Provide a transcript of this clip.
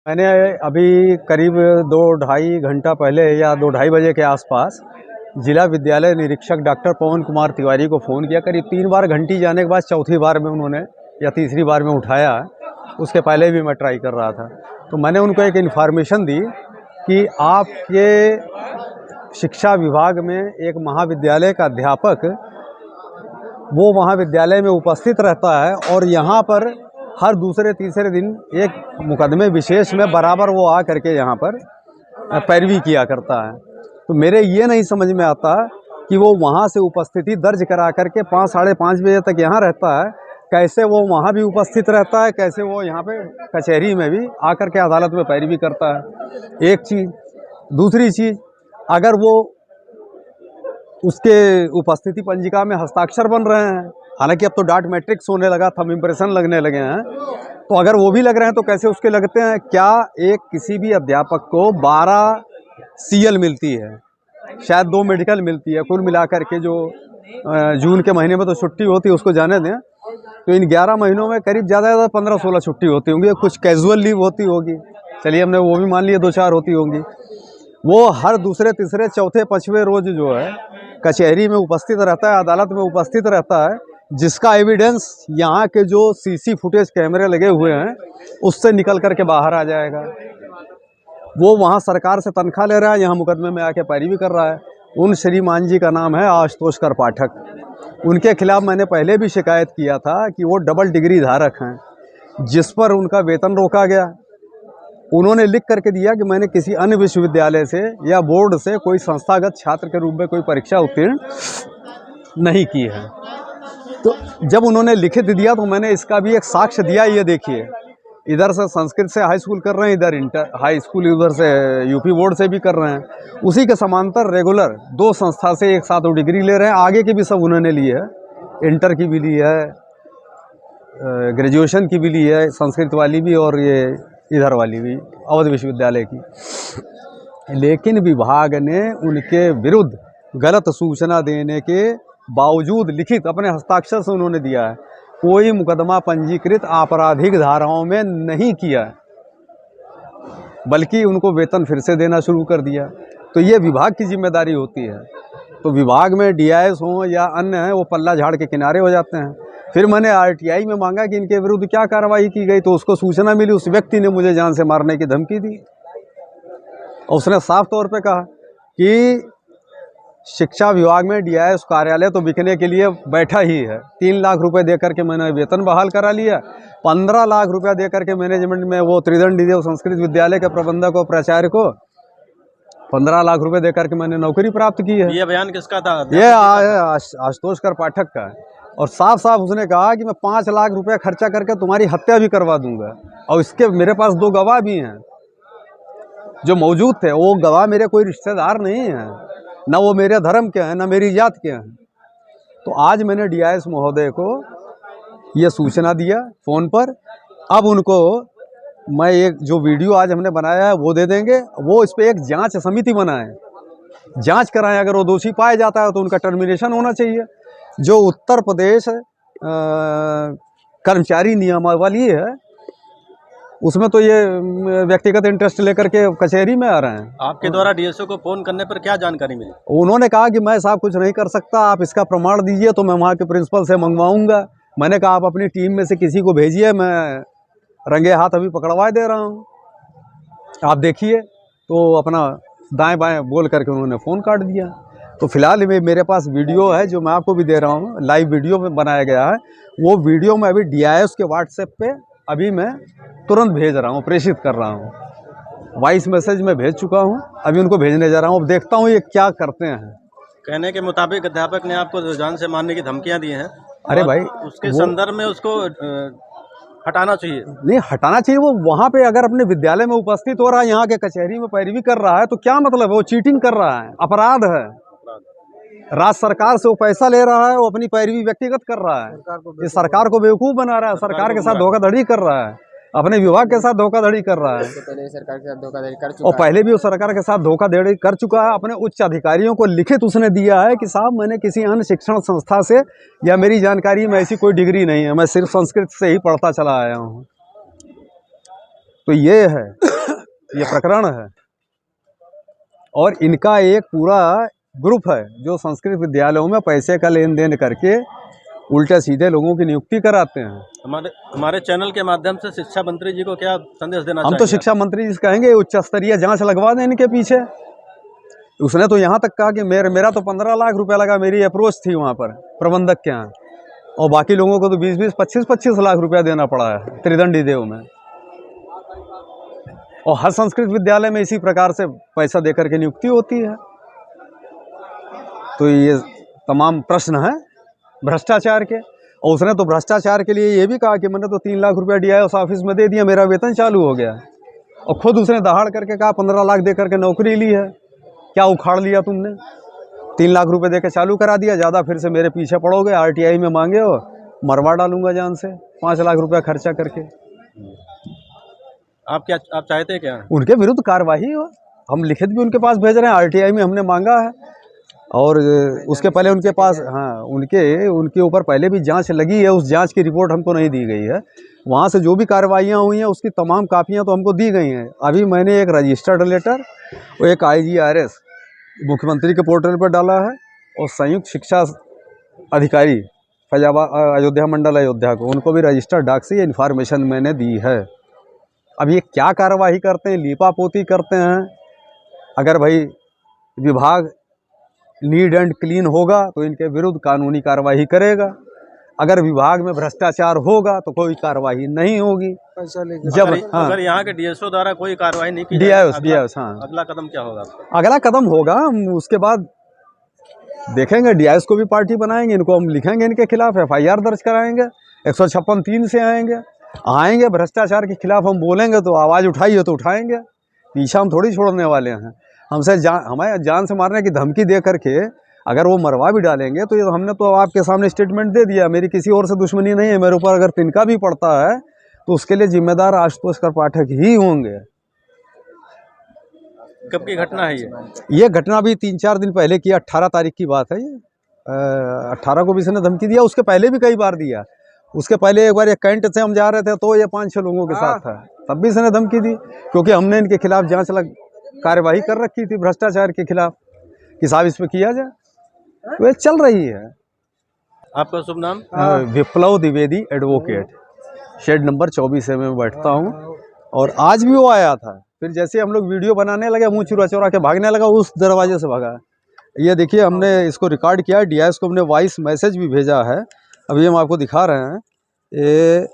मैंने अभी करीब 2-2.5 घंटा पहले या 2-2:30 बजे के आसपास जिला विद्यालय निरीक्षक डॉक्टर पवन कुमार तिवारी को फ़ोन किया। करीब 3 बार घंटी जाने के बाद चौथी बार में उन्होंने या तीसरी बार में उठाया। उसके पहले भी मैं ट्राई कर रहा था, तो मैंने उनको एक इन्फॉर्मेशन दी कि आपके शिक्षा विभाग में एक महाविद्यालय का अध्यापक वो महाविद्यालय में उपस्थित रहता है और यहाँ पर हर दूसरे तीसरे दिन एक मुकदमे विशेष में बराबर वो आ करके यहाँ पर पैरवी किया करता है। तो मेरे ये नहीं समझ में आता कि वो वहाँ से उपस्थिति दर्ज करा करके 5-5:30 बजे तक यहाँ रहता है, कैसे वो वहाँ भी उपस्थित रहता है, कैसे वो यहाँ पे कचहरी में भी आकर के अदालत में पैरवी करता है। एक चीज़। दूसरी चीज़, अगर वो उसके उपस्थिति पंजिका में हस्ताक्षर बन रहे हैं, हालांकि अब तो डाट मैट्रिक्स होने लगा, थंब इम्प्रेशन लगने लगे हैं, तो अगर वो भी लग रहे हैं तो कैसे उसके लगते हैं? क्या एक किसी भी अध्यापक को 12 CL मिलती है, शायद 2 मेडिकल मिलती है, कुल मिलाकर के जो जून के महीने में तो छुट्टी होती है, उसको जाने दें, तो इन 11 महीनों में करीब ज़्यादा 15-16 छुट्टी होती होंगी। कुछ कैजुअल लीव होती होगी, चलिए हमने वो भी मान लिया 2-4 होती होंगी। वो हर दूसरे तीसरे चौथे पाँचवें रोज जो है कचहरी में उपस्थित रहता है, अदालत में उपस्थित रहता है, जिसका एविडेंस यहाँ के जो CC फुटेज कैमरे लगे हुए हैं उससे निकल करके बाहर आ जाएगा। वो वहाँ सरकार से तनख्वाह ले रहा है, यहाँ मुकदमे में आके पैरवी कर रहा है। उन श्रीमान जी का नाम है आशुतोष कर पाठक। उनके खिलाफ मैंने पहले भी शिकायत किया था कि वो डबल डिग्री धारक हैं, जिस पर उनका वेतन रोका गया। उन्होंने लिख करके दिया कि मैंने किसी अन्य विश्वविद्यालय से या बोर्ड से कोई संस्थागत छात्र के रूप में कोई परीक्षा उत्तीर्ण नहीं की है। तो जब उन्होंने लिखित दिया तो मैंने इसका भी एक साक्ष्य दिया। ये देखिए, इधर से संस्कृत से हाई स्कूल कर रहे हैं, इधर इंटर हाई स्कूल, उधर से यूपी बोर्ड से भी कर रहे हैं। उसी के समांतर रेगुलर 2 संस्था से एक साथ वो डिग्री ले रहे हैं। आगे की भी सब उन्होंने ली है, इंटर की भी ली है, ग्रेजुएशन की भी ली है, संस्कृत वाली भी और ये इधर वाली भी अवध विश्वविद्यालय की। लेकिन विभाग ने उनके विरुद्ध गलत सूचना देने के बावजूद लिखित अपने हस्ताक्षर से उन्होंने दिया है, कोई मुकदमा पंजीकृत आपराधिक धाराओं में नहीं किया, बल्कि उनको वेतन फिर से देना शुरू कर दिया। तो ये विभाग की जिम्मेदारी होती है। तो विभाग में DIS हों या अन्य हैं, वो पल्ला झाड़ के किनारे हो जाते हैं। फिर मैंने RTI में मांगा कि इनके विरुद्ध क्या कार्रवाई की गई, तो उसको सूचना मिली, उस व्यक्ति ने मुझे जान से मारने की धमकी दी और उसने साफ तौर पे कहा कि शिक्षा विभाग में DIS कार्यालय तो बिकने के लिए बैठा ही है। 3 लाख रुपए दे करके मैंने वेतन बहाल करा लिया, 15 लाख रुपया दे करके मैनेजमेंट में वो त्रिदंडी संस्कृत विद्यालय के प्रबंधक और प्राचार्य को 15 लाख रुपए दे करके मैंने नौकरी प्राप्त की है। ये बयान किसका था? ये आशुतोष कर पाठक का है। और साफ साफ उसने कहा कि मैं 5 लाख रुपया खर्चा करके तुम्हारी हत्या भी करवा दूंगा। और इसके मेरे पास 2 गवाह भी हैं जो मौजूद थे। वो गवाह मेरे कोई रिश्तेदार नहीं हैं, ना वो मेरे धर्म के हैं, ना मेरी जात के हैं। तो आज मैंने DIS महोदय को ये सूचना दिया फ़ोन पर। अब उनको मैं एक जो वीडियो आज हमने बनाया है वो दे देंगे। वो इस पर एक जांच समिति बनाए, जांच कराएं। अगर वो दोषी पाया जाता है तो उनका टर्मिनेशन होना चाहिए। जो उत्तर प्रदेश कर्मचारी नियमावली है उसमें तो ये व्यक्तिगत इंटरेस्ट लेकर के कचहरी में आ रहे हैं। आपके द्वारा DSO को फ़ोन करने पर क्या जानकारी मिली? उन्होंने कहा कि मैं साहब कुछ नहीं कर सकता, आप इसका प्रमाण दीजिए तो मैं वहाँ के प्रिंसिपल से मंगवाऊंगा। मैंने कहा आप अपनी टीम में से किसी को भेजिए, मैं रंगे हाथ अभी पकड़वा दे रहा हूँ, आप देखिए। तो अपना दाएं बाएं बोल करके उन्होंने फ़ोन काट दिया। तो फिलहाल मेरे पास वीडियो है जो मैं आपको भी दे रहा हूँ, लाइव वीडियो में बनाया गया है। वो वीडियो मैं अभी DIS के WhatsApp पे अभी मैं तुरंत भेज रहा हूँ, प्रेषित कर रहा हूँ। वॉइस मैसेज में भेज चुका हूँ, अभी उनको भेजने जा रहा हूँ। अब देखता हूँ ये क्या करते हैं। कहने के मुताबिक अध्यापक ने आपको जान से मारने की धमकियाँ दी हैं। अरे भाई, उसके संदर्भ में उसको हटाना चाहिए। नहीं हटाना चाहिए। वो वहाँ पे अगर अपने विद्यालय में उपस्थित हो रहा है, यहाँ के कचहरी में पैरवी कर रहा है, तो क्या मतलब है? वो चीटिंग कर रहा है, अपराध है। राज्य सरकार से वो पैसा ले रहा है, वो अपनी पैरवी व्यक्तिगत कर रहा है। ये सरकार को बेवकूफ़ बना रहा है, सरकार के साथ धोखाधड़ी कर रहा है, अपने विभाग के साथ धोखाधड़ी कर रहा है। पहले सरकार के साथ धोखाधड़ी कर चुका और पहले भी वो सरकार के साथ धोखाधड़ी कर चुका है। अपने उच्च अधिकारियों को लिखित उसने दिया है कि साहब मैंने किसी अन्य शिक्षण संस्था से या मेरी जानकारी में ऐसी कोई डिग्री नहीं है, मैं सिर्फ संस्कृत से ही पढ़ता चला आया हूँ। तो ये है ये प्रकरण है। और इनका एक पूरा ग्रुप है जो संस्कृत विद्यालयों में पैसे का लेन देन करके उल्टे सीधे लोगों की नियुक्ति कराते हैं। हमारे चैनल के माध्यम से शिक्षा मंत्री जी को क्या संदेश देना हम तो चाहेंगे? शिक्षा मंत्री जी से कहेंगे उच्च स्तरीय जांच लगवा दें इनके पीछे। उसने तो यहाँ तक कहा कि मेरा तो 15 लाख रुपया लगा, मेरी अप्रोच थी वहाँ पर प्रबंधक के यहाँ, और बाकी लोगों को तो 20-20, 25-25 लाख रुपया देना पड़ा है त्रिदंडी देव में। और हर संस्कृत विद्यालय में इसी प्रकार से पैसा देकर के नियुक्ति होती है। तो ये तमाम प्रश्न हैं भ्रष्टाचार के। और उसने तो भ्रष्टाचार के लिए ये भी कहा कि मैंने तो 3 लाख रुपया DIS ऑफिस में दे दिया, मेरा वेतन चालू हो गया। और खुद उसने दहाड़ करके कहा 15 लाख दे करके नौकरी ली है। क्या उखाड़ लिया तुमने? 3 लाख रुपए दे के चालू करा दिया, ज़्यादा फिर से मेरे पीछे पड़ोगे, RTI में मांगे हो, मरवा डालूंगा जान से 5 लाख रुपया खर्चा करके। आप चाहते हैं क्या? उनके विरुद्ध कार्रवाई हो। हम लिखित भी उनके पास भेज रहे हैं, RTI में हमने मांगा है। और उसके पहले उनके पास उनके ऊपर पहले भी जांच लगी है, उस जांच की रिपोर्ट हमको नहीं दी गई है। वहाँ से जो भी कार्रवाइयाँ हुई हैं उसकी तमाम कापियाँ तो हमको दी गई हैं। अभी मैंने एक रजिस्टर्ड लेटर और एक IGRS मुख्यमंत्री के पोर्टल पर डाला है, और संयुक्त शिक्षा अधिकारी फैजाबाद अयोध्या मंडल अयोध्या को, उनको भी रजिस्टर्ड डाक से ये इन्फॉर्मेशन मैंने दी है। अब ये क्या कार्रवाई करते हैं, लीपापोती करते हैं। अगर भाई विभाग नीट एंड क्लीन होगा तो इनके विरुद्ध कानूनी कार्रवाई करेगा। अगर विभाग में भ्रष्टाचार होगा तो कोई कार्रवाई नहीं होगी। जब अगर यहाँ के DSO द्वारा कोई कार्रवाई नहीं की DIS हाँ, अगला कदम क्या होगा आपका? अगला कदम होगा हम उसके बाद देखेंगे। DIS को भी पार्टी बनाएंगे, इनको हम लिखेंगे, इनके खिलाफ FIR दर्ज कराएंगे, 156(3) से आएंगे। भ्रष्टाचार के खिलाफ हम बोलेंगे तो आवाज़ उठाइए तो उठाएंगे, पीछा हम थोड़ी छोड़ने वाले हैं। हमें जान से मारने की धमकी दे करके अगर वो मरवा भी डालेंगे तो ये हमने तो आपके सामने स्टेटमेंट दे दिया, मेरी किसी और से दुश्मनी नहीं है। मेरे ऊपर अगर तिनका भी पड़ता है तो उसके लिए जिम्मेदार आशुतोष कर पाठक ही होंगे। कब की घटना है ये घटना भी 3-4 दिन पहले की, 18 तारीख की बात है। ये 18 को भी इसने धमकी दिया, उसके पहले भी कई बार दिया। उसके पहले एक बार एक कैंट से हम जा रहे थे तो ये 5-6 लोगों के साथ था, तब भी इसने धमकी दी, क्योंकि हमने इनके खिलाफ जांच कार्यवाही कर रखी थी भ्रष्टाचार के खिलाफ कि साहब इस पे किया जाए। तो ये चल रही है। आपका शुभ नाम? विप्लव द्विवेदी एडवोकेट, शेड नंबर 24 में बैठता हूँ। और आज भी वो आया था, फिर जैसे हम लोग वीडियो बनाने लगे मुँह चुरा के भागने लगा, उस दरवाजे से भागा। ये देखिए हमने इसको रिकॉर्ड किया, DIS को हमने वॉइस मैसेज भी भेजा है, अभी हम आपको दिखा रहे हैं। ये